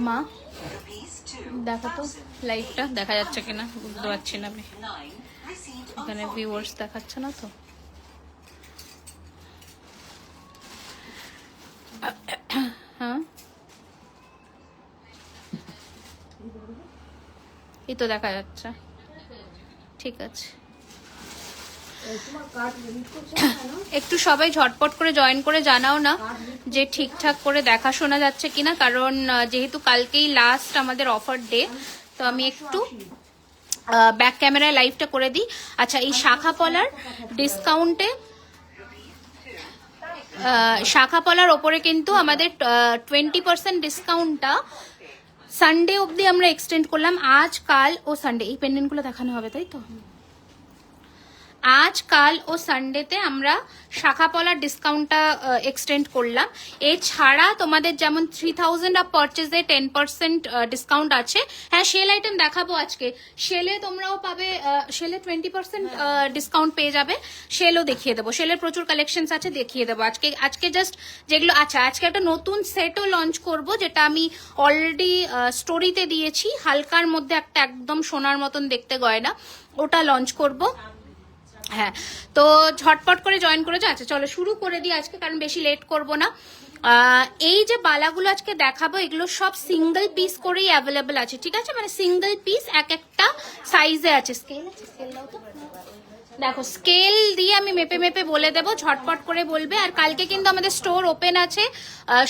মা দেখো তো লাইভটা দেখা যাচ্ছে কিনা, বুঝতে পারছি না আমি, এখানে ভিউয়ার্স দেখাচ্ছে না তো। হ্যাঁ এই তো দেখা যাচ্ছে, ঠিক আছে। একটু সবাই ঝটপট করে জয়েন করে জানাও না যে ঠিকঠাক করে দেখা শোনা যাচ্ছে কিনা, কারণ যেহেতু কালকেই লাস্ট আমাদের অফার ডে, তো আমি একটু ব্যাক ক্যামেরায় লাইভটা করে দিই। আচ্ছা, এই শাখা পলার ডিসকাউন্টে, শাখা পলার ওপরে কিন্তু আমাদের 20% ডিসকাউন্টটা সানডে অবধি আমরা এক্সটেন্ড করলাম। আজ কাল ও সানডে এই পেন্ডেন্টগুলো দেখানো হবে, তাই তো? আজ কাল ও সানডেতে আমরা শাখা পলার ডিসকাউন্টটা এক্সটেন্ড করলাম। এছাড়া তোমাদের যেমন 3000 আপ পারচেজে 10% ডিসকাউন্ট আছে। হ্যাঁ, সেল আইটেম দেখাবো আজকে, সেলে তোমরাও পাবে, সেলে 20% ডিসকাউন্ট পেয়ে যাবে, সেলও দেখিয়ে দেবো, সেলের প্রচুর কালেকশনস আছে, দেখিয়ে দেবো আজকে জাস্ট যেগুলো। আচ্ছা, আজকে একটা নতুন সেটও লঞ্চ করব, যেটা আমি অলরেডি স্টোরিতে দিয়েছি, হালকার মধ্যে একটা একদম সোনার মতন দেখতে গয়না, ওটা লঞ্চ করব। হ্যাঁ, তো ঝটপট করে জয়েন করেছো। আচ্ছা চলো শুরু করে দিই আজকে, কারণ বেশি লেট করব না। এই যে বালাগুলো আজকে দেখাবো, এগুলো সব সিঙ্গেল পিস করেই অ্যাভেলেবেল আছে, ঠিক আছে? মানে সিঙ্গেল পিস এক একটা সাইজে আছে। স্কেল আছে, স্কেল দাও তো। দেখো, স্কেল দিয়ে আমি মেপে মেপে বলে দেবো, ঝটপট করে বলবে। আর কালকে কিন্তু আমাদের স্টোর ওপেন আছে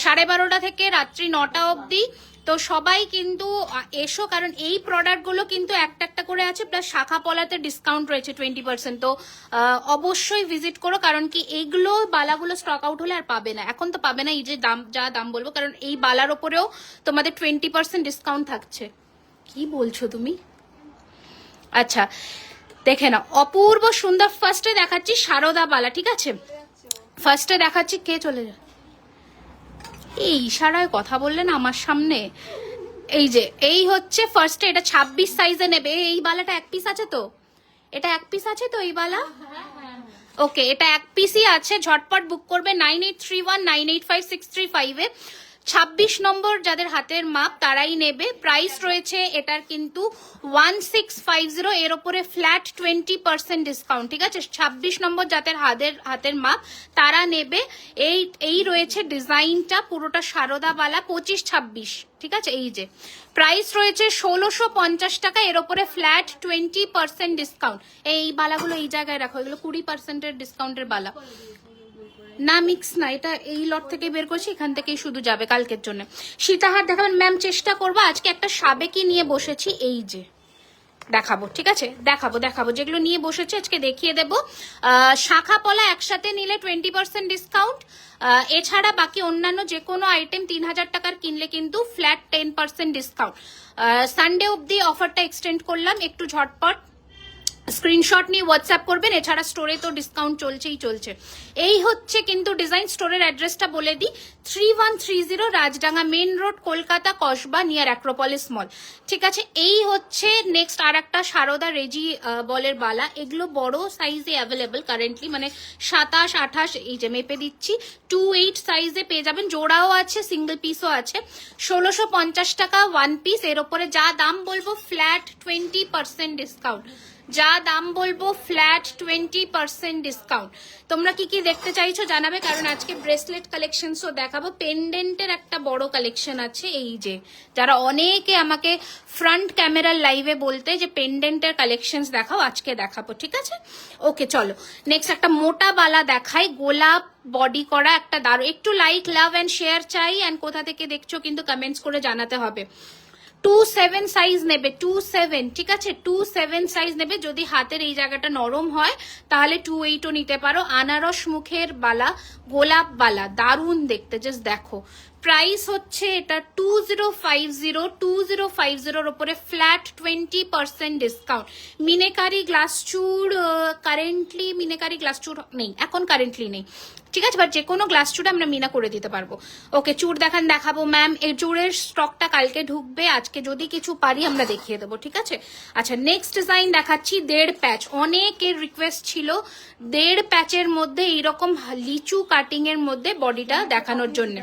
12:30 থেকে রাত্রি 9টা অবধি, তো সবাই কিন্তু এসো, কারণ এই প্রোডাক্টগুলো কিন্তু একটা একটা করে আছে, প্লাস শাখা পলাতে ডিসকাউন্ট রয়েছে 20%। তো অবশ্যই ভিজিট করো, কারণ কি এইগুলো বালাগুলো স্টক আউট হলে আর পাবে না, এখন তো পাবে না। এই যে দাম, যা দাম বলবো, কারণ এই বালার ওপরেও তোমাদের 20% ডিসকাউন্ট থাকছে। কি বলছো তুমি? আচ্ছা দেখে নাও, অপূর্ব সুন্দর। ফার্স্টে দেখাচ্ছি সারদা বালা, ঠিক আছে? ফার্স্টে দেখাচ্ছি, কে চলে যায় এই ইশারায় কথা বললেন আমার সামনে। এই যে এই হচ্ছে ফার্স্টে, এটা 26 সাইজে নেবে। এই বালাটা এক পিস আছে তো? এটা এক পিস আছে তো এই বালা? ওকে, এটা এক পিসই আছে, ঝটপট বুক করবে 9831985635 এ। 26 নম্বর যাদের হাতের মাপ তারাই নেবে। প্রাইস রয়েছে এটার কিন্তু 1650, এর ওপরে ফ্ল্যাট 20% ডিসকাউন্ট, ঠিক আছে? 26 নম্বর যাদের হাতের মাপ তারা নেবে। এই রয়েছে ডিজাইনটা, পুরোটা সারদাবালা 25-26, ঠিক আছে? এই যে প্রাইস রয়েছে 1650 টাকা, এর ওপরে ফ্ল্যাট 20% ডিসকাউন্ট। এই বালাগুলো এই জায়গায় রাখো, এগুলো 20% ডিসকাউন্টের বালা না, মিক্স না, এটা এই লট থেকে বের করছি, এখান থেকেই শুধু যাবে কালকের জন্য। সীতাহার দেখাবেন ম্যাম? চেষ্টা করবো। আজকে একটা সাবেকি নিয়ে বসেছি, এই যে দেখাবো, ঠিক আছে? দেখাবো যেগুলো নিয়ে বসেছি আজকে দেখিয়ে দেবো। শাখা পলা একসাথে নিলে 20% ডিসকাউন্ট। এছাড়া বাকি অন্যান্য যে কোনো আইটেম 3000 টাকার কিনলে কিন্তু ফ্ল্যাট 10% ডিসকাউন্ট। সানডে অবধি অফারটা এক্সটেন্ড করলাম, একটু ঝটপট স্ক্রিনশট নিয়ে হোয়াটসঅ্যাপ করবেন। এছাড়া স্টোরে তো ডিসকাউন্ট চলছে। এই হচ্ছে কিন্তু ডিজাইন। স্টোরের অ্যাড্রেসটা বলে দিই, 3130 Rajdanga main road, Kolkata, Kasba, near Acropolis mall, ঠিক আছে? এই হচ্ছে নেক্সট আর একটা সারদা রেজি বলের বালা। এগুলো বড় সাইজে অ্যাভেলেবেল কারেন্টলি, মানে 27, 28, এই যে মেপে দিচ্ছি, 28 সাইজে পেয়ে যাবেন। জোড়াও আছে, সিঙ্গেল পিসও আছে। 1650 টাকা ওয়ান পিস, এর ওপরে যা দাম বলবো ফ্ল্যাট 20% ডিসকাউন্ট। যা দাম বলবো ফ্ল্যাট 20% ডিসকাউন্ট। তোমরা কি কি দেখতে চাইছো জানাবে, কারণ আজকে ব্রেসলেট কালেকশনসও দেখাবো। পেন্ডেন্টের একটা বড় কালেকশন আছে, এই যে যারা অনেকে আমাকে ফ্রন্ট ক্যামেরার লাইভে বলতে যে পেন্ডেন্টের কালেকশনস দেখাও, আজকে দেখাবো, ঠিক আছে? ওকে চলো নেক্সট একটা মোটা বালা দেখাই, গোলাপ বডি করা একটা দারুণ। একটু লাইক, লাভ অ্যান্ড শেয়ার চাই, অ্যান্ড কোথা থেকে দেখছো কিন্তু কমেন্টস করে জানাতে হবে। 27 সাইজ নেবে, 27, ঠিক আছে? 27 সাইজ নেবে। যদি হাতের এই জায়গাটা নরম হয় তাহলে 28ও নিতে পারো। আনারস মুখের বালা, গোলাপ বালা, দারুণ দেখতে, জাস্ট দেখো। প্রাইস হচ্ছে এটা 2050 ওপরে ফ্ল্যাট 20% ডিসকাউন্ট। মিনেকারি গ্লাস চুড়, কারেন্টলি মিনেকারি গ্লাস চুড় নেই, এখন কারেন্টলি নেই, ঠিক আছে? বাট যে কোনো গ্লাস চুড়ে আমরা মিনা করে দিতে পারবো। ওকে, চুড় দেখাবো ম্যাম। এই চুড়ের স্টকটা কালকে ঢুকবে, আজকে যদি কিছু পারি আমরা দেখিয়ে দেবো, ঠিক আছে? আচ্ছা নেক্সট ডিজাইন দেখাচ্ছি, 1.5 প্যাচ। অনেকের রিকোয়েস্ট ছিল 1.5 প্যাচের মধ্যে এইরকম লিচু কাটিং এর মধ্যে বডিটা দেখানোর জন্য।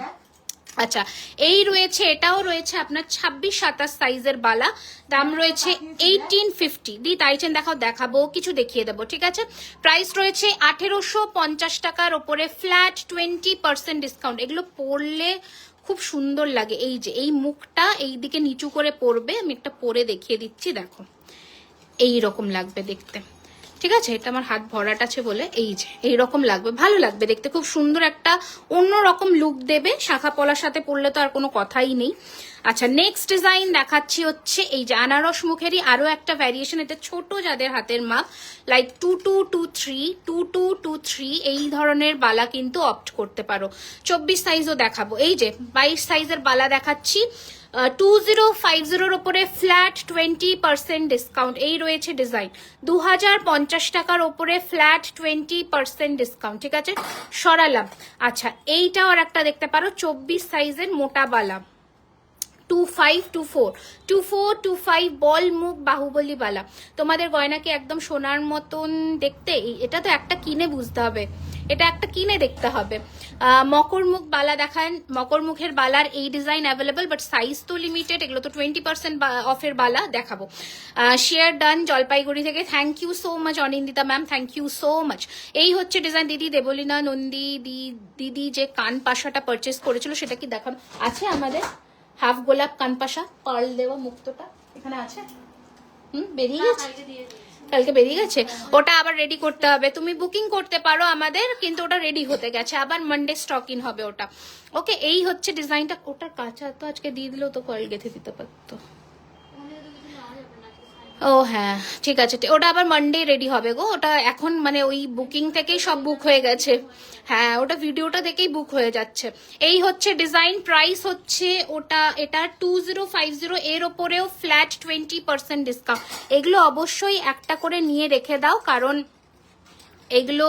আচ্ছা, এই রয়েছে, এটাও রয়েছে আপনার 26-27 সাইজের বালা, দাম রয়েছে 1850। দি তাইছেন দেখাও, দেখাবো কিছু দেখিয়ে দেবো, ঠিক আছে। প্রাইস রয়েছে 1850 টাকার ওপরে, ফ্ল্যাট 20% ডিসকাউন্ট। এগুলো পরলে খুব সুন্দর লাগে। এই যে এই মুখটা এই দিকে নিচু করে পরবে, আমি একটা পরে দেখিয়ে দিচ্ছি, দেখো এই রকম লাগবে দেখতে, ঠিক আছে। এটা আমার হাত ভরাট আছে বলে এই যে এইরকম লাগবে, ভালো লাগবে দেখতে, খুব সুন্দর একটা অন্যরকম লুক দেবে। শাখা পলার সাথে পরলে তো আর কোনো কথাই নেই। আচ্ছা, নেক্সট ডিজাইন দেখাচ্ছি হচ্ছে এই যে আনারস মুখেরই আরো একটা ভ্যারিয়েশন। এটা ছোট যাদের হাতের মাপ, লাইক 2223, 2223 এই ধরনের বালা কিন্তু অপ্ট করতে পারো। 24 সাইজও দেখাবো, এই যে 22 সাইজের বালা দেখাচ্ছি। 2050 ওপরে ফ্ল্যাট 20% ডিসকাউন্ট। এই রয়েছে ডিজাইন 2050 টাকার ওপরে ফ্ল্যাট 20% ডিসকাউন্ট, ঠিক আছে, সরালাম। আচ্ছা, এইটাও আর একটা দেখতে পারো 24 সাইজের মোটা বালা, 2525 বল মুখ বাহুবলী বালা। তোমাদের গয়নাকে একদম সোনার মতন দেখতে। এটা তো একটা কিনে বুঝতে হবে, এটা একটা কিনে দেখতে হবে। মকর মুখ বালা দেখান, মকর মুখের বালার এই ডিজাইন অ্যাভেলেবল, বাট সাইজ তো লিমিটেড। এগুলো তো 20% অফের বালা দেখাবো। শেয়ার ডান জলপাইগুড়ি থেকে, thank you so much Anindita ma'am, thank you so much. এই হচ্ছে ডিজাইন। দিদি দেবলীনা নন্দী দিদি যে কান পাশাটা পারচেস করেছিল সেটা কি দেখানো আছে আমাদের? হাফ গোলাপ কানপাশা পার্ল দেওয়া মুক্তটা এখানে আছে, বেরিয়ে গেছে, কালকে বেরিয়ে গেছে। ওটা আবার রেডি করতে হবে, তুমি বুকিং করতে পারো আমাদের, কিন্তু ওটা রেডি হতে গেছে, আবার মানডে স্টক ইন হবে ওটা। ওকে, এই হচ্ছে ডিজাইনটা। ওটা কাঁচা তো আজকে দিয়ে দিলেও তো কয়েল গেঁথে দিতে পারতো। ও হ্যাঁ, ঠিক আছে, ওটা আবার মানডে রেডি হবে গো। ওটা এখন মানে ওই বুকিং থেকেই সব বুক হয়ে গেছে। হ্যাঁ, ওটা ভিডিওটা দেখেই বুক হয়ে যাচ্ছে। এই হচ্ছে ডিজাইন, প্রাইস হচ্ছে ওটা, এটা 2050, এর ওপরেও ফ্ল্যাট 20% ডিসকাউন্ট। এগুলো অবশ্যই একটা করে নিয়ে রেখে দাও, কারণ এগুলো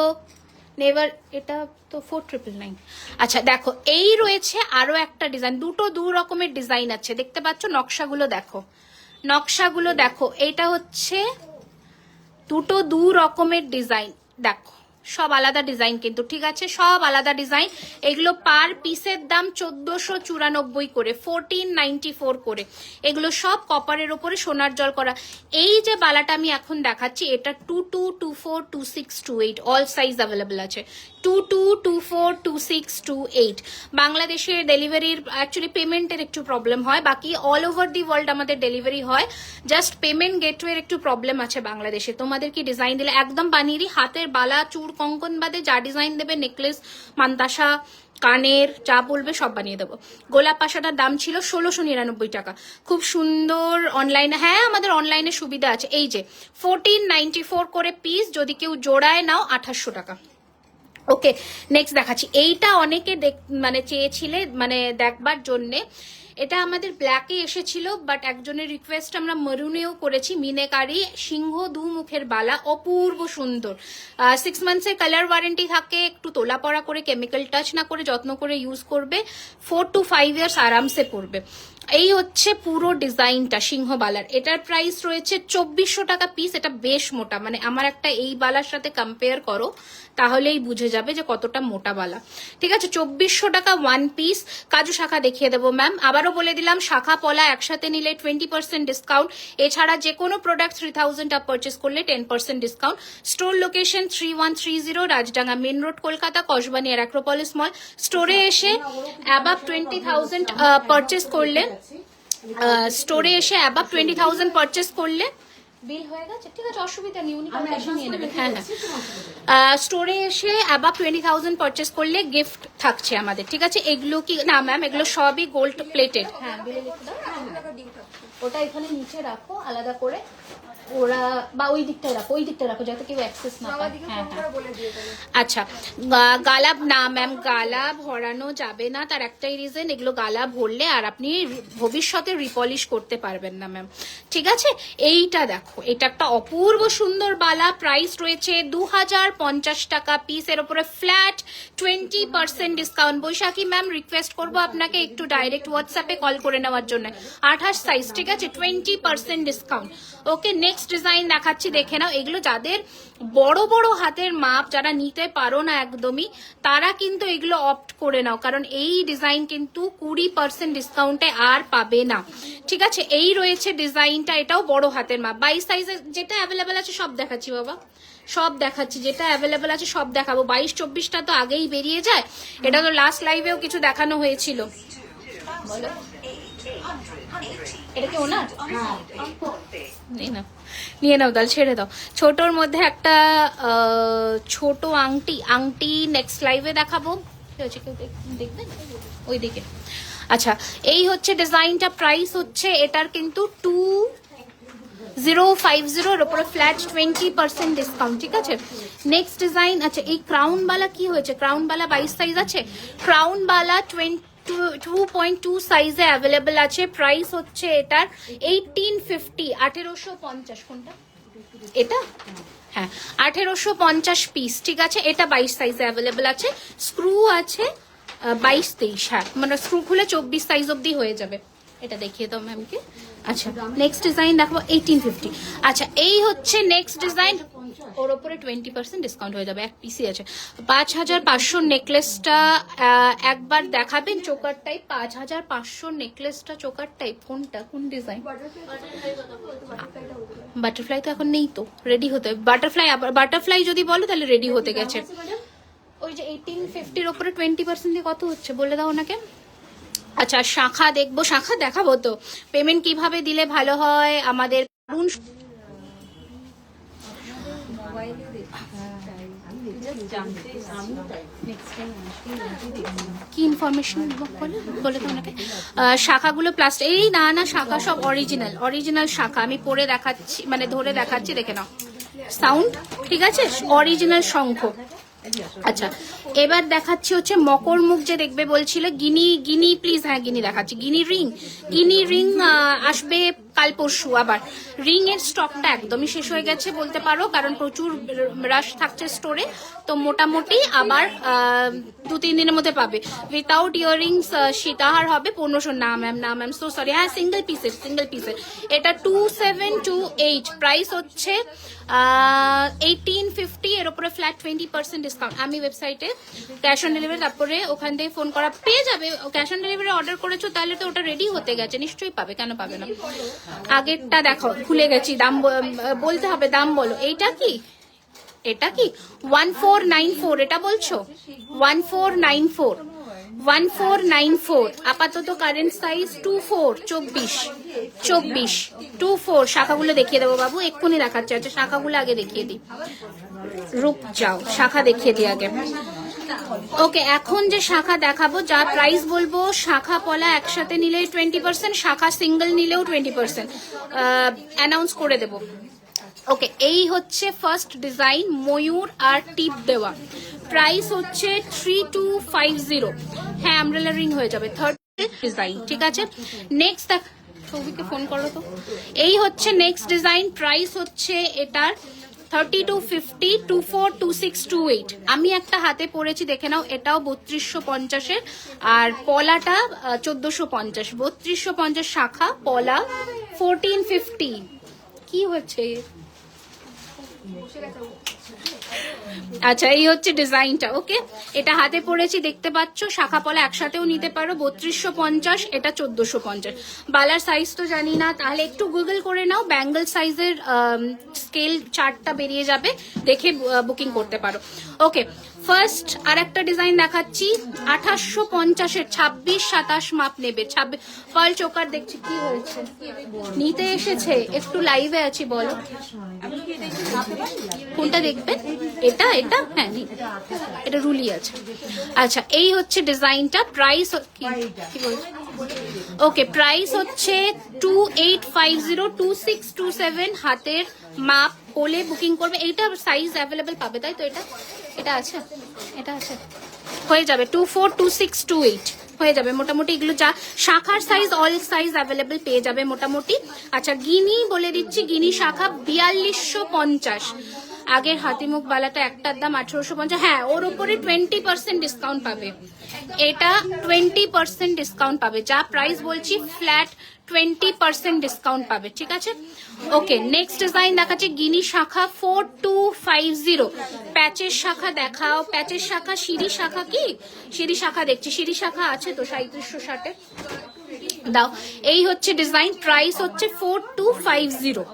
নেভার, এটা তো 4999। আচ্ছা দেখো, এই রয়েছে আরো একটা ডিজাইন, দু রকমের ডিজাইন আছে, দেখতে পাচ্ছ নকশাগুলো দেখো, নকশাগুলো দেখো। এটা হচ্ছে দু রকমের ডিজাইন, দেখো সব আলাদা ডিজাইন কিন্তু, ঠিক আছে, সব আলাদা ডিজাইন। এগুলো পার পিসের দাম 1494 করে, 1494 করে। এগুলো সব কপারের ওপরে সোনার জল করা। এই যে বালাটা আমি এখন দেখাচ্ছি, এটা 22242628 অল সাইজ অ্যাভেলেবল আছে, 22242628। বাংলাদেশে ডেলিভারির অ্যাকচুয়ালি পেমেন্টের একটু প্রবলেম হয়, বাকি অল ওভার দি ওয়ার্ল্ড আমাদের ডেলিভারি হয়, জাস্ট পেমেন্ট গেটওয়ের একটু প্রবলেম আছে বাংলাদেশে। তোমাদের কি ডিজাইন দিলে একদম বানিয়ে দিই, হাতের বালা চুড় কঙ্কন বাদে যা ডিজাইন দেবে, নেকলেস মান্তাসা কানের যা বলবে সব বানিয়ে দেবো। গোলাপ পাশাটার দাম ছিল 1699 টাকা, খুব সুন্দর। অনলাইনে, হ্যাঁ আমাদের অনলাইনে সুবিধা আছে। এই যে 1494 করে পিস, যদি কেউ জোড়ায় নাও 2800 টাকা। ওকে, নেক্সট দেখাচ্ছি। এইটা অনেকে মানে চেয়েছিলে মানে দেখবার জন্যে, এটা আমাদের ব্ল্যাকে এসেছিল, বাট একজনের রিকোয়েস্ট আমরা মেরুনেও করেছি। মিনেকারি সিংহ দু মুখের বালা, অপূর্ব সুন্দর। 6 মান্থসের কালার ওয়ারেন্টি থাকে, একটু তোলা পড়া করে কেমিক্যাল টাচ না করে যত্ন করে ইউজ করবে, 4 to 5 ইয়ার্স আরামসে পড়বে। এই হচ্ছে পুরো ডিজাইনটা সিংহ বালার। এটার প্রাইস রয়েছে 2400 টাকা পিস। এটা বেশ মোটা, মানে আমার একটা এই বালার সাথে কম্পেয়ার করো তাহলেই বুঝে যাবে যে কতটা মোটা বালা, ঠিক আছে। 2400 টাকা ওয়ান পিস। কাজু শাখা দেখিয়ে দেবো ম্যাম, আবারও বলে দিলাম, শাখা পলা একসাথে নিলে 20% ডিসকাউন্ট। এছাড়া যে কোনো প্রোডাক্ট 3000 আপ পারচেস করলে 10% discount. Store location 3130 Rajdanga main road, Kolkata, কসবানিয়ার অ্যাক্রোপলিস মল। স্টোরে এসে অ্যাবাভ 20,000 পারচেস করলে, স্টোরে এসে অ্যাবাভ 20,000 পারচেস করলে বিল হয়ে গেছে, ঠিক আছে, অসুবিধা নেই, উনি কমিশন নিয়ে নেবেন। হ্যাঁ হ্যাঁ, স্টোরে এসে অ্যাবাভ 20,000 পারচেস করলে গিফট থাকছে আমাদের, ঠিক আছে। এগুলো কি না ম্যাম, এগুলো সবই গোল্ড প্লেটেড। হ্যাঁ, বিলে লিখে দাও, ওটা এখানে নিচে রাখো আলাদা করে, ওরা বা ওই দিকটায় রাখো যাতে কেউ অ্যাক্সেস না পায়। হ্যাঁ হ্যাঁ, আচ্ছা। গালা না ম্যাম, গালা ভরানো যাবে না, তার একটাই রিজন, এগুলো গালা ভরলে আর আপনি ভবিষ্যতে রিপলিশ করতে পারবেন না ম্যাম, ঠিক আছে। এইটা দেখো, এটা একটা অপূর্ব সুন্দর বালা, প্রাইস রয়েছে 2050 টাকা পিস, এর উপরে ফ্ল্যাট 20% ডিসকাউন্ট। বৈশাখী ম্যাম, রিকোয়েস্ট করবো আপনাকে একটু ডাইরেক্ট হোয়াটসঅ্যাপে কল করে নেওয়ার জন্য, 28 সাইজ, ঠিক আছে, 20% ডিসকাউন্ট। ওকে, নেক্সট নেক্সট ডিজাইন দেখাচ্ছি, দেখে নাও। এগুলো যাদের বড় বড় হাতের মাপ, যারা নিতে পারো না একদমই, তারা কিন্তু এগুলো অপ্ট করে নাও, কারণ এই ডিজাইন কিন্তু 20% ডিসকাউন্টে আর পাবে না, ঠিক আছে। এই রয়েছে ডিজাইনটা, এটাও বড় হাতের মাপ, 22 সাইজের যেটা অ্যাভেলেবেল আছে সব দেখাচ্ছি বাবা, সব দেখাচ্ছি, যেটা অ্যাভেলেবেল আছে সব দেখাবো। 22-24টা তো আগেই বেরিয়ে যায়, এটা তো লাস্ট লাইভেও কিছু দেখানো হয়েছিল। বলো, এটা কি ওনার? নিয়ে নাও দাল, ছেড়ে দাও। ছোটর মধ্যে একটা ছোট আংটি নেক্সট লাইভে দেখাবো, দেখবেন ওইদিকে। আচ্ছা, এই হচ্ছে ডিজাইনটা, প্রাইস হচ্ছে এটার কিন্তু 2050 এর উপরে ফ্ল্যাট 20% ডিসকাউন্ট, ঠিক আছে। নেক্সট ডিজাইন, আচ্ছা এই ক্রাউন বালা কি হয়েছে? ক্রাউন বালা 22 সাইজ আছে, ক্রাউন বালা 2.2 সাইজে অ্যাভেলেবেল আছে। প্রাইস হচ্ছে এটার 1850, 1850। কোনটা এটা? হ্যাঁ, 1850 পিস, ঠিক আছে। এটা 22 সাইজে অ্যাভেলেবেল আছে, স্ক্রু আছে 22-23, হ্যাঁ মানে স্ক্রু খুলে 24 সাইজ অব্দি হয়ে যাবে। এটা দেখিয়ে দাও ম্যামকে। আচ্ছা নেক্সট ডিজাইন দেখো 1850। আচ্ছা এই হচ্ছে নেক্সট ডিজাইন, ওর ওপরে 20% ডিসকাউন্ট হয়ে যাবে, এক পিসি আছে। 5500 নেকলেসটা একবার দেখাবেন, চোকার টাইপ 5500 নেকলেসটা চোকার টাইপ। কোনটা, কোন ডিজাইন? বাটারফ্লাই তো এখন নেই, তো রেডি হতে। বাটারফ্লাই, আবার বাটারফ্লাই যদি বলো তাহলে রেডি হতে গেছে। ওই যে 1850-র ওপরে 20% দিয়ে কত হচ্ছে বলে দাও ওনাকে। আচ্ছা শাখা দেখবো, শাখা দেখাবো তো। পেমেন্ট কিভাবে দিলে ভালো হয় আমাদের? কি ইনফরমেশন বলে তো ওনাকে। শাখাগুলো প্লাস্টিক, এই না না শাখা সব অরিজিনাল শাখা। আমি পরে দেখাচ্ছি, মানে ধরে দেখাচ্ছি, দেখে নাও সাউন্ড, ঠিক আছে। অরিজিনাল শঙ্খ। আচ্ছা এবার দেখাচ্ছি হচ্ছে মকর মুখ, যে দেখবে বলছিল গিনি প্লিজ। হ্যাঁ গিনি দেখাচ্ছি, গিনি রিং আসবে কাল পরশু। আবার রিং এর স্টকটা একদমই শেষ হয়ে গেছে বলতে পারো, কারণ প্রচুর রাশ থাকছে স্টোরে, তো মোটামুটি আবার 2-3 দিনের মধ্যে পাবে। উইথাউট ইয়াররিংস সীতাহার হবে 1500। না ম্যাম সো সরি। হ্যাঁ সিঙ্গেল পিসের এটা 2728। প্রাইস হচ্ছে 1850, এর উপরে ফ্ল্যাট 20% ডিসকাউন্ট। আমি ওয়েবসাইটে ক্যাশ অন ডেলিভারি, তারপরে ওখান থেকে ফোন করা পেয়ে যাবে। ক্যাশ অন ডেলিভারি অর্ডার করেছো তাহলে তো ওটা রেডি হতে গেছে, নিশ্চয়ই পাবে, কেন পাবে না। আগেরটা দেখো, ভুলে গেছি দাম বলতে হবে, দাম বলো। এটা কি 1494, এটা বলছো 1494। আপাতত কারেন্ট সাইজ 24 শাখাগুলো দেখিয়ে দেবো বাবু, এক্ষুনি দেখাচ্ছে। আচ্ছা শাখাগুলো আগে দেখিয়ে দিই, রূপ যাও শাখা দেখিয়ে দিই আগে। ওকে এখন যে শাখা দেখাবো, যা প্রাইস বলবো, শাখা পলা একসাথে নিলে 20%, শাখা সিঙ্গেল নিলেও 20% অ্যানাউন্স করে দেবো। ওকে এই হচ্ছে ফার্স্ট ডিজাইন, ময়ূর আর টিপ দেওয়া। প্রাইস হচ্ছে 3250। হ্যাঁ আমব্রেলা রিং হয়ে যাবে। থার্ড ডিজাইন, ঠিক আছে। নেক্সট ছবিকে ফোন করো তো। এই হচ্ছে নেক্সট ডিজাইন, প্রাইস হচ্ছে এটার 3250, 24, 26, 28। আমি একটা হাতে পরেছি, দেখে নাও, এটাও 3250-এর, আর পলাটা 1450। 3250 শাখা, পলা 1450। কি হচ্ছে? আচ্ছা এই হচ্ছে ডিজাইনটা। ওকে এটা হাতে পড়েছি, দেখতে পাচ্ছ, শাখা পলা একসাথেও নিতে পারো। 3250, এটা 1450। বালার সাইজ তো জানি না, তাহলে একটু গুগল করে নাও, ব্যাঙ্গল সাইজের স্কেল চার্টটা বেরিয়ে যাবে, দেখে বুকিং করতে পারো। ওকে ফার্স্ট আর একটা ডিজাইন দেখাচ্ছি, 2850-এর 26-27 মাপ নেবে। পার্ল চোকার দেখছি, কি হয়েছে? নিতে এসেছে, একটু লাইভে আছি, বলো কোনটা দেখবেন। এটা হ্যাঁ এটা রুলি আছে। আচ্ছা এই হচ্ছে ডিজাইনটা, প্রাইস কি বলছে? ওকে প্রাইস হচ্ছে 2850, 2627 হাতের মাপ হলে বুকিং করবে। এইটা সাইজ অ্যাভেলেবেল পাবে, তাই তো? এটা আছে হয়ে যাবে 24, 26, 28 হয়ে যাবে মোটামুটি। এগুলো যা শাখার সাইজ, অল সাইজ অ্যাভেলেবেল পেয়ে যাবে মোটামুটি। আচ্ছা গিনি বলে দিচ্ছি, গিনি শাখা 4250। আগের হাতিমুখ বালাটা একটার দাম 1850, হ্যাঁ ওর উপরে 20% ডিসকাউন্ট পাবে, এটা 20% ডিসকাউন্ট পাবে, যা প্রাইস বলছি ফ্ল্যাট 20% ডিসকাউন্ট পাবে, ঠিক আছে। ওকে, নেক্সট ডিজাইন দেখাচ্ছে গিনি শাখা 4250, প্যাচের শাখা দেখাও, প্যাচের শাখা, সিঁড়ি শাখা, কি সিঁড়ি শাখা দেখছি, সিঁড়ি শাখা আছে তো 3760 দাও। এই হচ্ছে ডিজাইন, প্রাইস হচ্ছে 4250।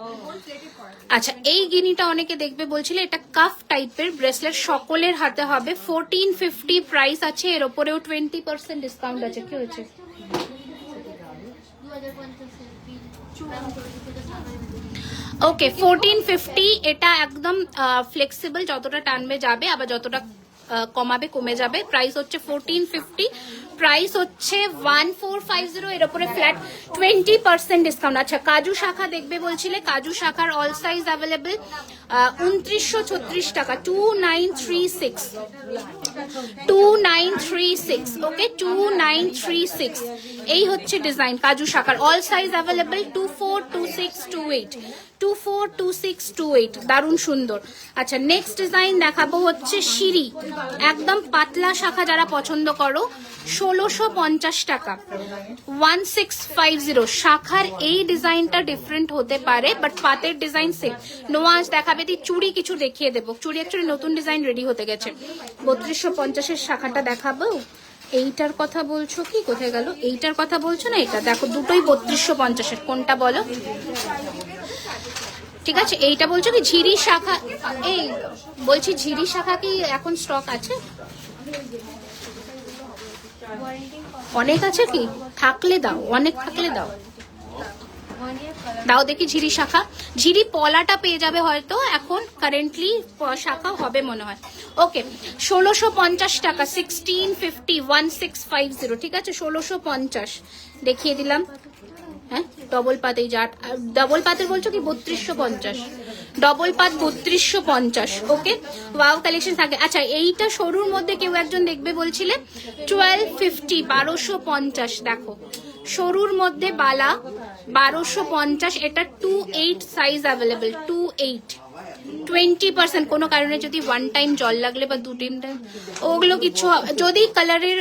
আচ্ছা, এই গিনিটা অনেকে দেখবে বলছিল, এটা কাফ টাইপের ব্রেসলেট, সকলের হাতে হবে, 1450 প্রাইস আছে, এর ওপরেও 20% ডিসকাউন্ট আছে। কি হয়েছে? ওকে, 1450, এটা একদম ফ্লেক্সিবল, যতটা টানবে যাবে, আবার যতটা কমাবে কমে যাবে। প্রাইস হচ্ছে 1450, প্রাইস হচ্ছে 1450, এর উপরে ফ্ল্যাট 20% ডিসকাউন্ট। আচ্ছা, কাজু শাখা দেখবে বলছিলে, কাজু শাখার অল সাইজ অ্যাভেলেবেল, 2936 টাকা, 2936, ওকে 2936। এই হচ্ছে ডিজাইন কাজু শাখার, অল সাইজ অ্যাভেলেবেল, 242628, 242628, দারুণ সুন্দর। আচ্ছা, নেক্সট ডিজাইন দেখাবো হচ্ছে সিঁড়ি, একদম পাতলা শাখা যারা পছন্দ করো, 1650 টাকা, 1650। শাখার এই ডিজাইনটা ডিফারেন্ট হতে পারে, বাট পাতের ডিজাইন সেম। নোয়াজ দেখাবে, দি চুড়ি কিছু দেখিয়ে দেবো, চুড়ি অ্যাকচুয়ালি নতুন ডিজাইন রেডি হতে গেছে। 3250-এর শাখাটা দেখাবো। এইটার কথা বলছো কি, কোথায় গেল? এইটার কথা বলছো না, এটা দেখো, দুটোই 3250-এর, কোনটা বলো? ঠিক আছে, এইটা বলছো কি ঝিরি শাখা? এই বলছি ঝিরি শাখা কি এখন স্টক আছে? অনেক আছে কি? থাকলে দাও, অনেক থাকলে দাও, দাও দেখি ঝিরি শাখা। ঝিরি পলাটা পেয়ে যাবে হয়তো, এখন কারেন্টলি শাখা হবে মনে হয়। ওকে, 1650 টাকা, 1650, 1650, ঠিক আছে, 1650 দেখিয়ে দিলাম। হ্যাঁ, ডবল পাত, এই জাট ডবল পাতের বলছো কি 3250, ডবল পাত 3250। ওকে, ওয়াও কালেকশন থাকে। আচ্ছা, এইটা সরুর মধ্যে কেউ একজন দেখবে বলছিলে, 1250, 1250, দেখো সরুর মধ্যে বালা 1250, এটা 28 সাইজ অ্যাভেলেবেল, 28, 20%। কোনো কারণে যদি ওয়ান টাইম জল লাগলে বা দু টাইম ওগুলো কিছু, যদি কালারের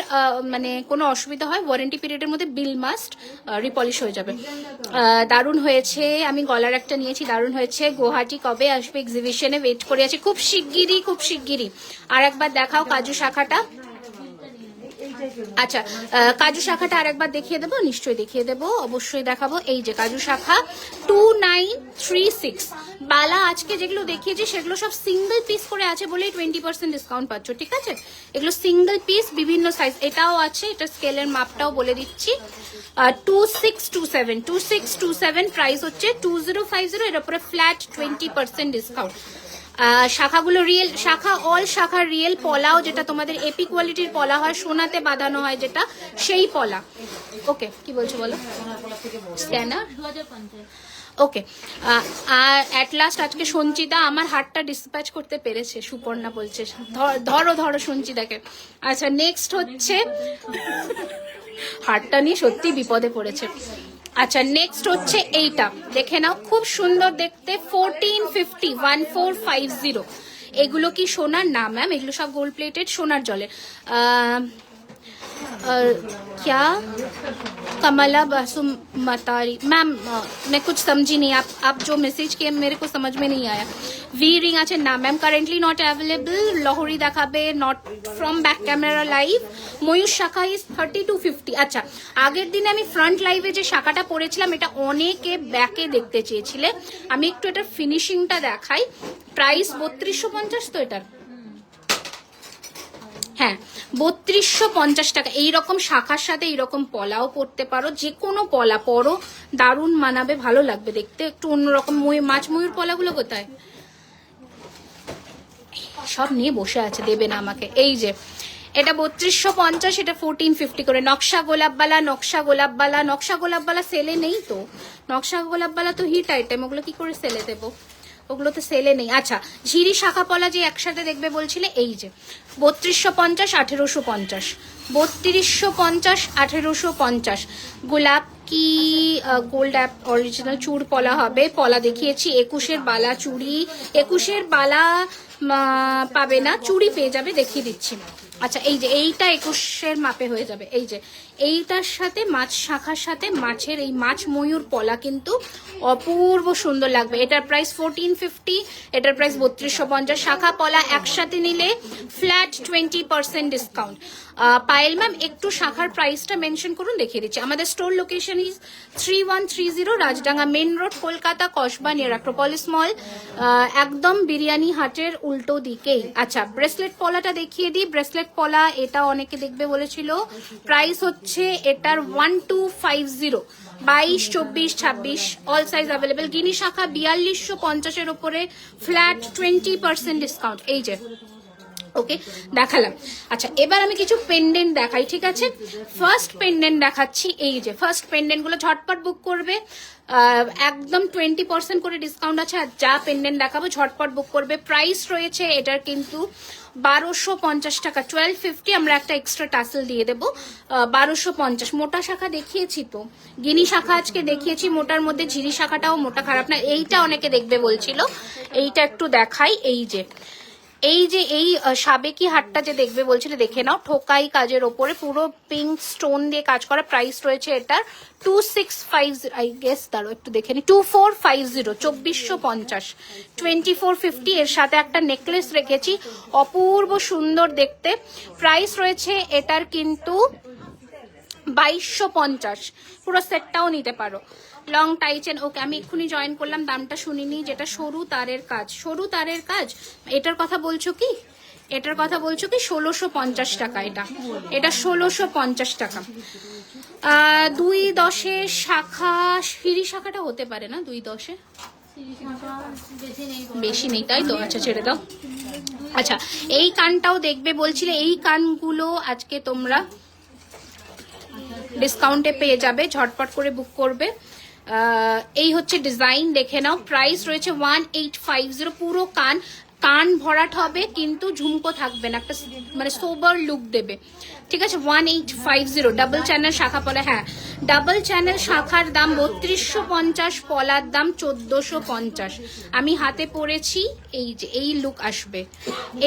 মানে কোনো অসুবিধা হয়, ওয়ারেন্টি পিরিয়ডের মধ্যে বিল মাস্ট, রিপলিশ হয়ে যাবে। দারুণ হয়েছে, আমি গলার একটা নিয়েছি, দারুণ হয়েছে। গুয়াহাটি কবে আসবে এক্সিবিশনে? ওয়েট করে আছে, খুব শিগগিরই, খুব শিগগিরই। আর একবার দেখাও কাজু শাখাটা। আচ্ছা, কাজু শাখাটা আরেকবার দেখিয়ে দেবো, নিশ্চয়ই দেখিয়ে দেবো, অবশ্যই দেখাবো। এই যে কাজু শাখা 2936, বালা আজকে যেগুলো দেখিয়েছি সেগুলো সব সিঙ্গেল পিস করে আছে বলেই 20% ডিসকাউন্ট পাচ্ছ, ঠিক আছে। এগুলো সিঙ্গেল পিস, বিভিন্ন সাইজ, এটাও আছে, এটা স্কেলের মাপটাও বলে দিচ্ছি, 2627, 2627, প্রাইস হচ্ছে 2050, এর উপরে ফ্ল্যাট 20% ডিসকাউন্ট। শাখাগুলো রিয়েল শাখা, অল শাখা রিয়েল পলাও, যেটা তোমাদের এপি কোয়ালিটির পলা হয়, সোনাতে বাঁধানো হয় যেটা, সেই পলা। ওকে, কি বলছো বলো? স্ক্যানার 2050। ওকে, আর অ্যাট লাস্ট আজকে সঞ্চিতা আমার হারটা ডিসপ্যাচ করতে পেরেছে, সুপর্ণা বলছে, ধরো ধরো সঞ্চিতাকে। আচ্ছা, নেক্সট হচ্ছে, হারটা নিয়ে সত্যি বিপদে পড়েছে। আচ্ছা, নেক্সট হচ্ছে এইটা, দেখে নাও, খুব সুন্দর দেখতে, 1450, 1450। এগুলো কি সোনার? না ম্যাম, এগুলো সব গোল্ড প্লেটেড, সোনার জলের। क्या कमला बासुमतारी मैम, मैं कुछ समझी नहीं, आप जो मैसेज किए मेरे को समझ में नहीं आया। वी रिंग আছে না ma'am, currently not available. Lahari দেখাবে, not from back camera live. Mayur Shakha is 3250। আচ্ছা, আগের দিনে আমি ফ্রন্ট লাইভে যে শাখাটা পরেছিলাম, এটা অনেকে ব্যাকে দেখতে চেয়েছিলে, আমি একটু এটার ফিনিশিংটা দেখাই। প্রাইস 3250 তো এটার, হ্যাঁ 3250 টাকা। এইরকম শাখার সাথে এইরকম পলাও পরতে পারো, যে কোনো পলা পরো, দারুণ মানাবে, ভালো লাগবে দেখতে, একটু অন্যরকম। মাছ ময়ূর পলাগুলো কোথায়? সব নিয়ে বসে আছে, দেবে না আমাকে। এই যে এটা 3250, এটা 1450 করে। নকশা গোলাপবালা, নকশা গোলাপবালা, নকশা গোলাপবালা সেলে নেই তো, নকশা গোলাপবালা তো হিট আইটেম, ওগুলো কি করে সেলে দেবো, ওগুলো তো সেলে নেই। আচ্ছা, ঝিরি শাখা পলা যে একসাথে দেখবে বলছিলে, এই যে 3250, 1850, 3250, 1850। গোলাপ কি গোল্ড অ্যাপ অরিজিনাল চূড় পলা হবে, পলা দেখিয়েছি। 21-এর বালা চুড়ি, 21-এর বালা পাবে না, চুড়ি পেয়ে যাবে, দেখিয়ে দিচ্ছি। আচ্ছা এই যে এইটা 21-এর মাপে হয়ে যাবে। এই যে এইটার সাথে মাছ শাখার সাথে মাছের এই মাছ ময়ূর পলা কিন্তু অপূর্ব সুন্দর লাগবে। এটার প্রাইস 1450, এটার প্রাইস 3250। শাখা পলা একসাথে নিলে ফ্ল্যাট 20% ডিসকাউন্ট। পায়েল ম্যাম একটু শাখার প্রাইসটা মেনশন করুন, দেখিয়ে দিচ্ছি। আমাদের store location is 3130 Rajdanga main road, Kolkata, Kasba, near Acropolis mall, একদম বিরিয়ানি হাটের উল্টো দিকেই। আচ্ছা ব্রেসলেট পলাটা দেখিয়ে দিই। ব্রেসলেট পলা এটা অনেকে দেখবে বলেছিল। প্রাইস হচ্ছে এটার 1250, 22, 24, 26 অল সাইজ অ্যাভেলেবেল। গিনি শাখা 4250-এর উপরে ফ্ল্যাট 20% ডিসকাউন্ট। এই যে ওকে দেখালাম। আচ্ছা এবার আমি কিছু পেন্ডেন্ট দেখাই, ঠিক আছে? ফার্স্ট পেন্ডেন্ট দেখাচ্ছি। এই যে ফার্স্ট পেন্ডেন্ট গুলো ঝটপট বুক করবে, একদম 20% করে ডিসকাউন্ট আছে। আর যা পেন্ডেন্ট দেখাবো ঝটপট বুক করবে। প্রাইস রয়েছে এটার কিন্তু 1250 টাকা, 1250। আমরা একটা এক্সট্রা টাসেল দিয়ে দেবো, 1250। মোটা শাখা দেখিয়েছি তো, গিনি শাখা আজকে দেখিয়েছি মোটার মধ্যে। ঝিরি শাখাটাও মোটা, খারাপ না। এইটা অনেকে দেখবে বলছিল, এইটা একটু দেখাই। এই যে এই সাবেকি হাটটা যে দেখবে বলছিল, দেখে নাও। ঠোকাই কাজের ওপরে পুরো পিঙ্ক স্টোন দিয়ে কাজ করা। প্রাইস রয়েছে এটার 2650, আই গেস, দাঁড়ো একটু দেখে নি, 2450, 2450, 2450। এর সাথে একটা নেকলেস রেখেছি, অপূর্ব সুন্দর দেখতে। প্রাইস রয়েছে এটার কিন্তু 2250। পুরো সেটটাও নিতে পারো। লং টাইচেন, ওকে আমি এক্ষুনি জয়েন করলাম, দামটা শুনিনি। যেটা সরু তারের কাজ, সরু তারের কাজ, এটার কথা বলছো কি? এটার কথা বলছো কি? 1650 টাকা এটা, এটা 1650 টাকা। 2-10 শাখা, সিঁড়ি শাখাটা হতে পারে না 2-10-এ, বেশি নেই তাই তো? আচ্ছা ছেড়ে দাও। আচ্ছা এই কানটাও দেখবে বলছিলে, এই কানগুলো আজকে তোমরা ডিসকাউন্টে পেয়ে যাবে, ঝটপট করে বুক করবে। এই হচ্ছে ডিজাইন, দেখে নাও। প্রাইস রয়েছে 1850। পুরো কান ভরাট হবে কিন্তু ঝুমকো থাকবে না, একটা মানে সোবার লুক দেবে, ঠিক আছে? 1850। ডাবল চ্যানেল শাখা পলা, হ্যাঁ ডাবল চ্যানেল শাখার দাম 3250, পলার দাম 1450। আমি হাতে পরেছি, এই যে এই লুক আসবে,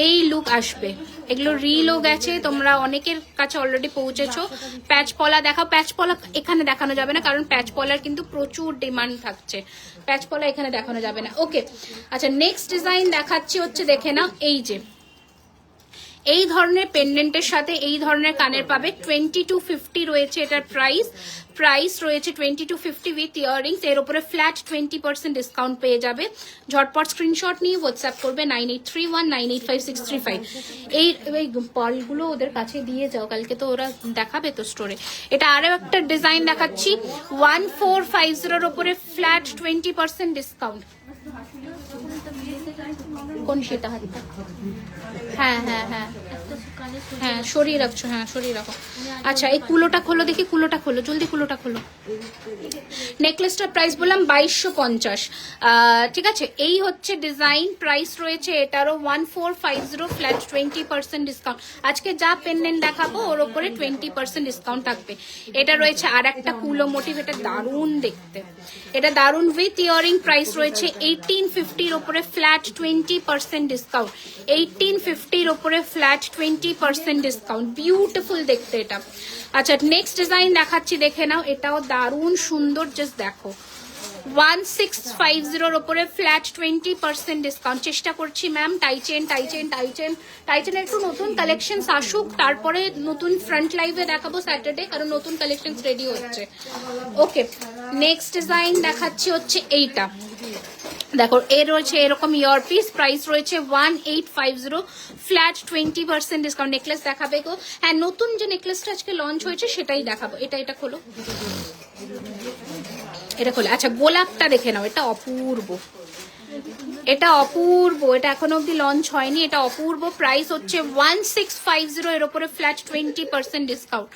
এই লুক আসবে। এগুলো রিলও গেছে, তোমরা অনেকের কাছে অলরেডি পৌঁছেছো। প্যাচ পলা দেখাও। প্যাচ পলা এখানে দেখানো যাবে না, কারণ প্যাচ পলার কিন্তু প্রচুর ডিমান্ড থাকছে, প্যাচ পলা এখানে দেখানো যাবে না। ওকে আচ্ছা নেক্সট ডিজাইন দেখাচ্ছি হচ্ছে, দেখে নাও। এই যে এই ধরনের পেন্ডেন্টের সাথে এই ধরনের কানের পাবে, 2250 রয়েছে এটার প্রাইস। প্রাইস রয়েছে 2250 উইথ ইয়াররিংস। এর উপরে ফ্ল্যাট 20% ডিসকাউন্ট পেয়ে যাবে। ঝটপট স্ক্রিনশট নিয়ে হোয়াটসঅ্যাপ করবে 9831985635। এই পার্লগুলো ওদের কাছে দিয়ে যাও, কালকে তো ওরা দেখাবে তো স্টোরে। এটা আরো একটা ডিজাইন দেখাচ্ছি, 1450-এর উপরে ফ্ল্যাট 20% ডিসকাউন্ট। কোন সেটা হাতটা? হ্যাঁ হ্যাঁ হ্যাঁ হ্যাঁ সরিয়ে রাখছো, হ্যাঁ সরিয়ে রাখো। আচ্ছা এই কুলোটা খোলো দেখি, কুলোটা খোলো জলদি, কুলোটা খোলো। নেকলেসটার প্রাইস বললাম 2250, ঠিক আছে? এই হচ্ছে ডিজাইন। প্রাইস রয়েছে এটারও 1450, ফ্ল্যাট 20% ডিসকাউন্ট। আজকে যা পেন্ডেন্ট দেখাবো ওর ওপরে 20% ডিসকাউন্ট থাকবে। এটা রয়েছে আর একটা কুলো মোটিভ, এটা দারুণ দেখতে, এটা দারুণ উইথ ইয়ারিং। প্রাইস রয়েছে 1850-র ওপরে ফ্ল্যাট 20% ডিসকাউন্ট। 1850-র ওপরে ফ্ল্যাট 20% ডিসকাউন্ট। বিউটিফুল দেখতে এটা। আচ্ছা নেক্সট ডিজাইন দেখাচ্ছি, দেখে নাও। এটাও দারুণ সুন্দর, জাস্ট দেখো। 1650-র ওপরে ফ্ল্যাট 20% ডিসকাউন্ট। চেষ্টা করছি ম্যাম, টাইচেন টাইচেন টাইচেন টাইচেনের একটু নতুন কালেকশন আসুক, তারপরে নতুন ফ্রন্ট লাইভে দেখাবো স্যাটারডে, কারণ নতুন কালেকশন রেডি হচ্ছে। ওকে নেক্সট ডিজাইন দেখাচ্ছি হচ্ছে এইটা, দেখো। এর রয়েছে এরকম ইয়ারপিস। প্রাইস রয়েছে 1850, ফ্ল্যাট 20% ডিসকাউন্ট। নেকলেস দেখাবে গো? হ্যাঁ নতুন যে নেকলেসটা আজকে লঞ্চ হয়েছে সেটাই দেখাবো। এটা খোলো, এটা খোলো। আচ্ছা গোলাপটা দেখে নাও, এটা অপূর্ব, এটা অপূর্ব, এটা এখনো অব্দি লঞ্চ হয়নি, এটা অপূর্ব। প্রাইস হচ্ছে 1650, এর ওপরে ফ্ল্যাট 20% ডিসকাউন্ট।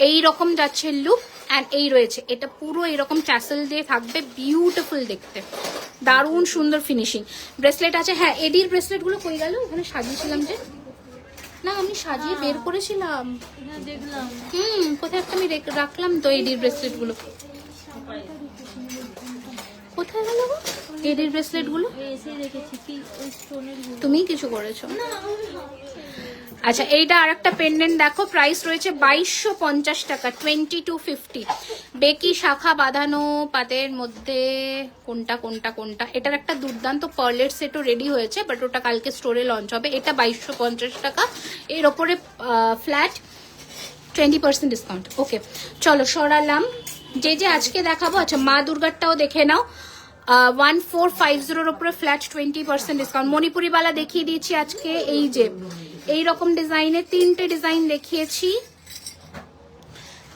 এইরকম যাচ্ছে লুক। অ্যান্ড এই রয়েছে, এটা পুরো এরকম ট্যাসেল দিয়ে থাকবে, বিউটিফুল দেখতে, দারুণ সুন্দর ফিনিশিং। ব্রেসলেট আছে, হ্যাঁ এডির ব্রেসলেট গুলো কই গেল? ওখানে সাজিয়েছিলাম যে, না আমি সাজিয়ে বের করেছিলাম, কোথায় একটা আমি রাখলাম তো এডির ব্রেসলেট গুলো। কোথায় গেল গো এডির ব্রেসলেট গুলো? এসে রেখেছি কি ওই স্টোনের তুমি কিছু করেছো? আচ্ছা, এইটা আর একটা পেন্ডেন্ট দেখো, প্রাইস রয়েছে 2250 টাকা, 2250। বেকি শাখা বাঁধানো পাতের মধ্যে কোনটা কোনটা কোনটা, এটার একটা দুর্দান্ত পার্লের সেটও রেডি হয়েছে, বাট ওটা কালকে স্টোরে লঞ্চ হবে। এটা 2250 টাকা, এর ওপরে ফ্ল্যাট 20% ডিসকাউন্ট। ওকে চলো সরালাম। যে যে আজকে দেখাবো, আচ্ছা মা দুর্গারটাও দেখে নাও, 1450 উপরে ফ্ল্যাট 20% ডিসকাউন্ট। মণিপুরি বালা দেখিয়ে দিয়েছি আজকে, এই যে এই রকম ডিজাইনে তিনটে ডিজাইন দেখিয়েছি,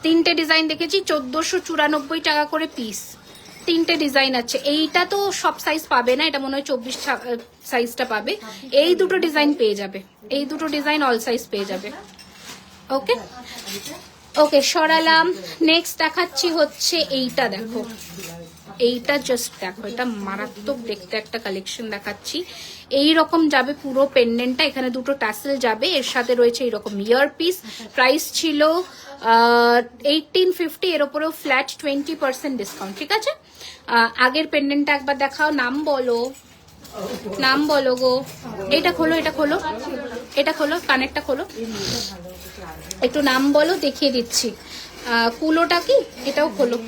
1494 টাকা করে পিস, তিনটে ডিজাইন আছে। এইটা তো সব সাইজ পাবে না, এটা মনে হয় 24 সাইজটা পাবে। এই দুটো ডিজাইন পেয়ে যাবে, এই দুটো ডিজাইন অল সাইজ পেয়ে যাবে। ওকে ওকে সরালাম। নেক্সট দেখাচ্ছি হচ্ছে এইটা, দেখো এইটা জাস্ট দেখো, এটা মারাত্মক দেখতে একটা কালেকশন দেখাচ্ছি। এই রকম যাবে পুরো পেন্ডেন্টটা, এখানে দুটো ট্যাসেল যাবে, এর সাথে রয়েছে এইরকম ইয়ার পিস। প্রাইস ছিল 1850, এর ওপরেও ফ্ল্যাট 20% ডিসকাউন্ট। ঠিক আছে, আগের পেন্ডেন্টটা একবার দেখাও, নাম বলো, নাম বলো গো। এটা খোলো, এটা খোলো, এটা খোলো, কানেরটা খোলো, একটু নাম বলো, দেখিয়ে দিচ্ছি। কুলোটা কি, এটাও খোলো,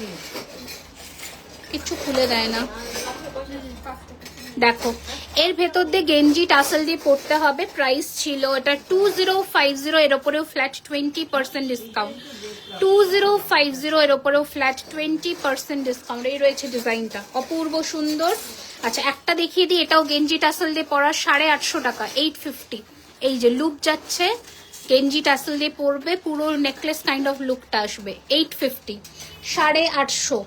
কিচ্ছু খুলে দেয় না। দেখো এর ভেতর দিয়ে গেঞ্জি টাসেল দিয়ে পড়তে হবে। প্রাইস ছিল এটা 2050, এর ওপরেও ফ্ল্যাট 20% ডিসকাউন্ট। 2050, এর ওপরেও ফ্ল্যাট 20% ডিসকাউন্ট। এই রয়েছে ডিজাইনটা, অপূর্ব সুন্দর। আচ্ছা একটা দেখিয়ে দিই, এটাও গেঞ্জি টাসেল দিয়ে পরা, 850 টাকা, 850। এই যে লুক যাচ্ছে, গেঞ্জি টাসেল দিয়ে পরবে, পুরো নেকলেস কাইন্ড অফ লুকটা আসবে, 850, 850।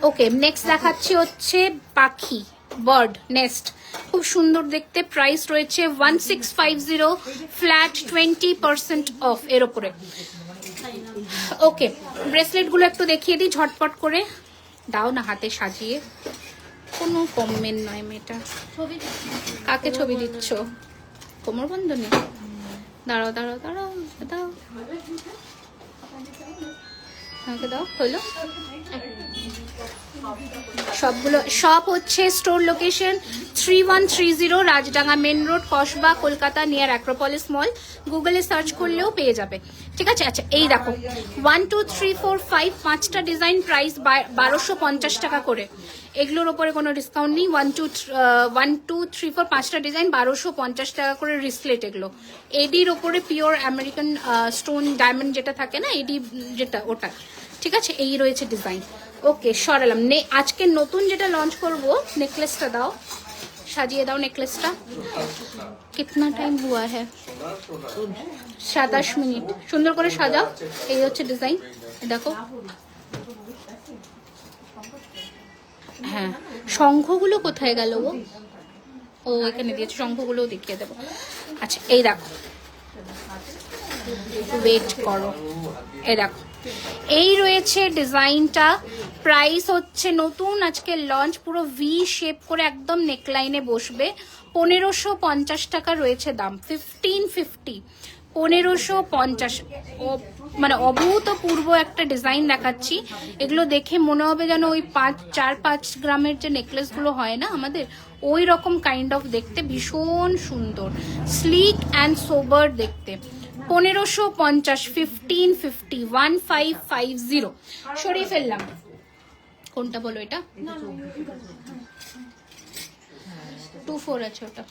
ওকে নেক্সট দেখাচ্ছি হচ্ছে পাখি, বার্ড নেস্ট, খুব সুন্দর দেখতে। প্রাইস রয়েছে 1650, ফ্ল্যাট 20% অফ এর ওপরে। ওকে ব্রেসলেট গুলো একটু দেখিয়ে দিই ঝটপট করে, দাও না হাতে সাজিয়ে, কোনো কমেন্ট নয় মেয়েটা। কাকে ছবি দিচ্ছ? কোমর বন্ধনী? দাঁড়াও দাঁড়াও দাঁড়াও, দাও আমাকে দাও, হলো সবগুলো। সব হচ্ছে store location 3130 Rajdanga main road, Kasba, Kolkata, near Acropolis mall. গুগলে সার্চ করলেও পেয়ে যাবে। ঠিক আছে, আচ্ছা এই দেখো 1 2 3 4 5 পাঁচটা ডিজাইন, প্রাইস 1250 টাকা করে। এগুলোর ওপরে কোনো ডিসকাউন্ট নেই। 1 2 3 4 পাঁচটা ডিজাইন 1250 টাকা করে রিসলেট। এগুলো এডির ওপরে পিওর আমেরিকান স্টোন ডায়মন্ড যেটা থাকে না, এডি যেটা, ওটা। ঠিক আছে, এই রয়েছে ডিজাইন। ওকে সরালাম। আজকে নতুন যেটা লঞ্চ করব, নেকলেসটা দাও, সাজিয়ে দাও নেকলেসটা। কিতনা টাইম হুয়া হ্যাঁ? 27 মিনিট। সুন্দর করে সাজাও। এই হচ্ছে ডিজাইন, দেখো। হ্যাঁ শঙ্খগুলো কোথায় গেল গো? ও এখানে দিয়েছে, শঙ্খগুলোও দেখিয়ে দেবো। আচ্ছা এই দেখো, ওয়েট করো, এই দেখো এই রয়েছে ডিজাইনটা। প্রাইস হচ্ছে নতুন আজকে লঞ্চ, পুরো ভি শেপ করে একদম নেকলাইনে বসবে, 1550 টাকা রয়েছে দাম, 1550, 1550। মানে অভূতপূর্ব একটা ডিজাইন দেখাচ্ছি। এগুলো দেখে মনে হবে যেন ওই 4-5 গ্রামের যে নেকলেসগুলো হয় না আমাদের, ওই রকম কাইন্ড অফ দেখতে, ভীষণ সুন্দর, স্লিক অ্যান্ড সোবার দেখতে। 1550, 1550, 1550। সরিয়ে ফেললাম, কোনটা বলো, এটা 24 আছে ওটা।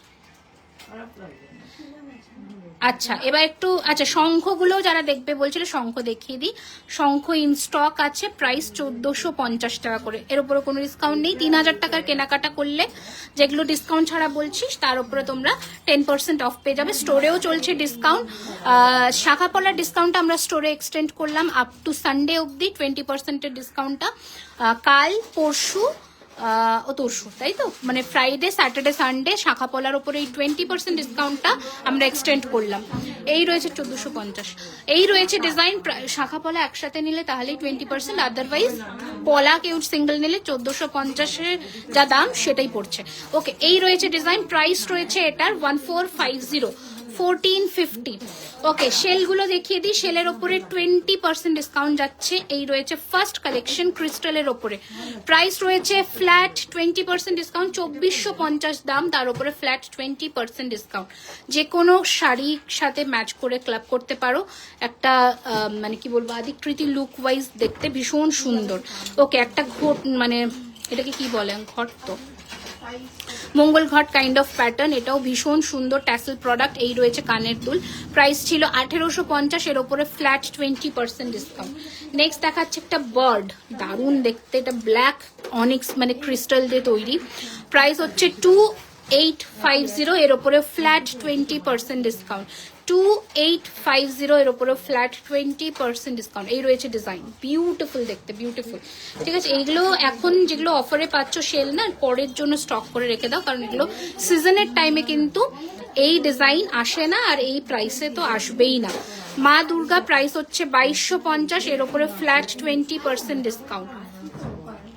আচ্ছা এবার একটু, আচ্ছা শঙ্খগুলো যারা দেখবে বলছিল, শঙ্খ দেখিয়ে দিই। শঙ্খ ইন স্টক আছে, প্রাইস 1450 টাকা করে। এর উপরে কোনো ডিসকাউন্ট নেই। 3000 টাকার কেনাকাটা করলে, যেগুলো ডিসকাউন্ট ছাড়া বলছিস, তার উপরে তোমরা 10% অফ পেয়ে যাবে। স্টোরেও চলছে ডিসকাউন্ট। শাখাপলার ডিসকাউন্টটা আমরা স্টোরে এক্সটেন্ড করলাম আপ টু সানডে অবধি, 20%-এর ডিসকাউন্টটা। কাল পরশু তরশু, তাই তো, মানে ফ্রাইডে, স্যাটারডে, সানডে শাখাপলার ওপরে এই 20% ডিসকাউন্টটা আমরা এক্সটেন্ড করলাম। এই রয়েছে 1450। এই রয়েছে ডিজাইন। শাখাপলা একসাথে নিলে তাহলেই 20%, আদারওয়াইজ পলা কেউ সিঙ্গেল নিলে 1450-এর যা দাম সেটাই পড়ছে। ওকে এই রয়েছে ডিজাইন। প্রাইস রয়েছে এটার 1450, 1450। ওকে, সেলগুলো দেখিয়ে দিই। সেলের ওপরে 20% ডিসকাউন্ট যাচ্ছে। এই রয়েছে ফার্স্ট কালেকশন ক্রিস্টালের ওপরে, প্রাইস রয়েছে ফ্ল্যাট 20% ডিসকাউন্ট, 2450 দাম, তার উপরে ফ্ল্যাট 20% ডিসকাউন্ট। যে কোনো শাড়ির সাথে ম্যাচ করে ক্লাব করতে পারো, একটা মানে কি বলবো, আদিকৃতি লুক ওয়াইজ দেখতে ভীষণ সুন্দর। ওকে, একটা ঘট মানে এটাকে কি বলে, ঘট তো মঙ্গল ঘট কাইন্ড অফ প্যাটার্ন, এটাও ভীষণ সুন্দর ট্যাসেল প্রোডাক্ট। এই রয়েছে কানের দুল, প্রাইস ছিল 1850, এর ওপরে ফ্ল্যাট 20% ডিসকাউন্ট। নেক্সট দেখাচ্ছে একটা বার্ড, দারুণ দেখতে, এটা ব্ল্যাক অনিক্স মানে ক্রিস্টাল দিয়ে তৈরি, প্রাইস হচ্ছে 2850, এর ওপরে ফ্ল্যাট 20% ডিসকাউন্ট। 2850, এর ওপরে ফ্ল্যাট 20% ডিসকাউন্ট। এই রয়েছে ডিজাইন, বিউটিফুল দেখতে, বিউটিফুল। ঠিক আছে, এইগুলো এখন যেগুলো অফারে পাচ্ছ সেল না, পরের জন্য স্টক করে রেখে দাও, কারণ এগুলো সিজনের টাইমে কিন্তু এই ডিজাইন আসে না, আর এই প্রাইসে তো আসবেই না। মা দুর্গা প্রাইস হচ্ছে 2250, এর ওপরে ফ্ল্যাট 20% ডিসকাউন্ট।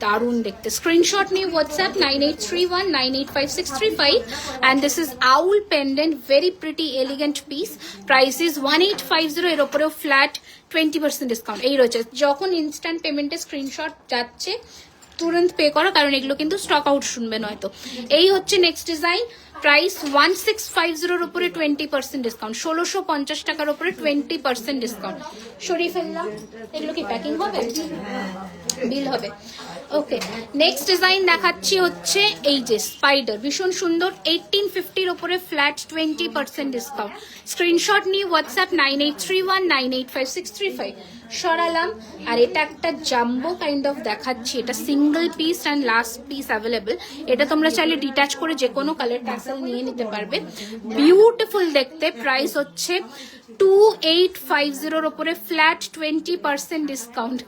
দারুণ দেখতে। স্ক্রিনশট নিয়ে WhatsApp 9831985635, and this is owl pendant, very pretty elegant piece, price is 1850, এর উপরেও ফ্ল্যাট 20% ডিসকাউন্ট। এই রয়েছে, যখন ইনস্ট্যান্ট পেমেন্টে স্ক্রিনশট যাচ্ছে তুরন্ত পে করো, কারণ এগুলো কিন্তু স্টক আউট শুনবে নয়তো। এই হচ্ছে নেক্সট ডিজাইন, প্রাইস 1650, এর উপরে 20% ডিসকাউন্ট, 1650 টাকার উপরে 20% ডিসকাউন্ট। সরিয়ে ফেললাম, এগুলো কি প্যাকিং হবে, বিল হবে। ওকে, নেক্সট ডিজাইন দেখাচ্ছি হচ্ছে এই যে স্পাইডার, ভীষণ সুন্দর, 1850, উপরে ফ্ল্যাট 20% ডিসকাউন্ট। স্ক্রিনশট নিয়ে হোয়াটসঅ্যাপ 9831985635। সরালাম, আর এটা একটা জাম্বো কাইন্ড অফ দেখাচ্ছি, এটা single piece and last piece available. এটা তোমরা চাইলে ডিটাচ করে যে কোনো কালার ট্যাসেল নিয়ে নিতে পারবে, বিউটিফুল দেখতে। প্রাইস হচ্ছে 2850, এর উপরে ফ্ল্যাট 20% ডিসকাউন্ট।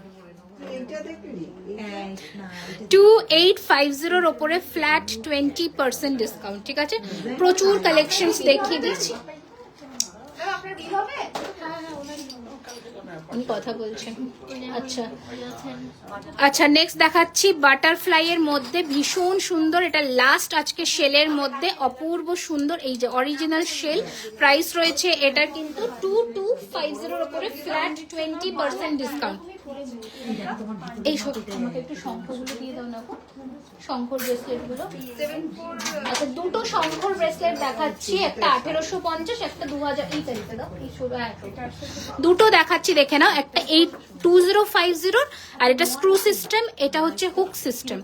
2850, এর উপরে ফ্ল্যাট 20% ডিসকাউন্ট। ঠিক আছে, প্রচুর কালেকশন দেখিয়ে দিয়েছি। উনি কথা বলছেন। আচ্ছা আচ্ছা, নেক্সট দেখাচ্ছি বাটারফ্লাই এর মধ্যে, ভীষণ সুন্দর, এটা লাস্ট আজকে সেলের মধ্যে, অপূর্ব সুন্দর। এই যে অরিজিনাল সেল, প্রাইস রয়েছে এটার কিন্তু 2250, এর উপরে ফ্ল্যাট 20% ডিসকাউন্ট। এই সব আমাকে একটু শঙ্খগুলো দিয়ে দাও না, শঙ্খর ব্রেসলেট গুলো। আচ্ছা, দুটো শঙ্খর ব্রেসলেট দেখাচ্ছি, একটা 1850, একটা 2000। এই তারিখে দাও, এই দুটো দেখাচ্ছি, দেখে নাও। একটা 2050, আর এটা স্ক্রু সিস্টেম, এটা হচ্ছে হুক সিস্টেম,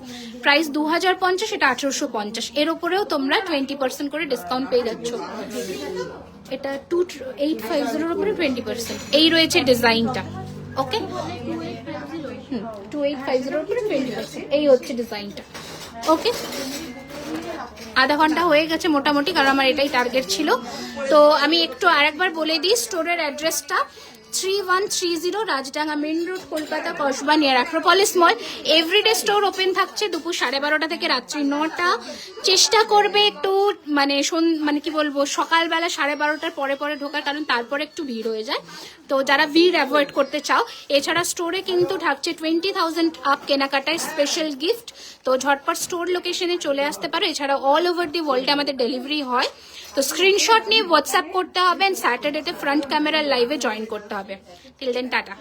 প্রাইস 2050, এটা 1850, এর উপরেও তোমরা 20% করে ডিসকাউন্ট পেয়ে যাচ্ছ। এটা 2850, এর উপরে 20%। এই রয়েছে ডিজাইনটা। ওকে, 2850, এর উপরে 20%, এই হচ্ছে ডিজাইনটা। ওকে, আধা ঘন্টা হয়ে গেছে মোটামুটি, কারণ আমার এটাই টার্গেট ছিল। তো আমি একটু আরেকবার বলে দিই স্টোরের অ্যাড্রেসটা, 3130 Rajdanga main road, Kolkata, Kasba, near Acropolis mall. Everyday store open থাকছে দুপুর 12:30 থেকে রাত্রি 9টা। চেষ্টা করবে একটু মানে কি বলবো, সকালবেলা 12:30টার পরে পরে ঢোকার, কারণ তারপরে একটু ভিড় হয়ে যায়। তো যারা ভিড় অ্যাভয়েড করতে চাও, এছাড়া স্টোরে কিন্তু থাকছে 20,000 আপ কেনাকাটায় স্পেশাল গিফট। তো ঝটপট স্টোর লোকেশনে চলে আসতে পারো। এছাড়া অল ওভার দি ওয়ার্ল্ডে আমাদের ডেলিভারি হয়। তো স্ক্রিনশট নিয়ে হোয়াটসঅ্যাপ করতে হবে, স্যাটারডেতে ফ্রন্ট ক্যামেরার লাইভে জয়েন করতে হবে। Till then, tata.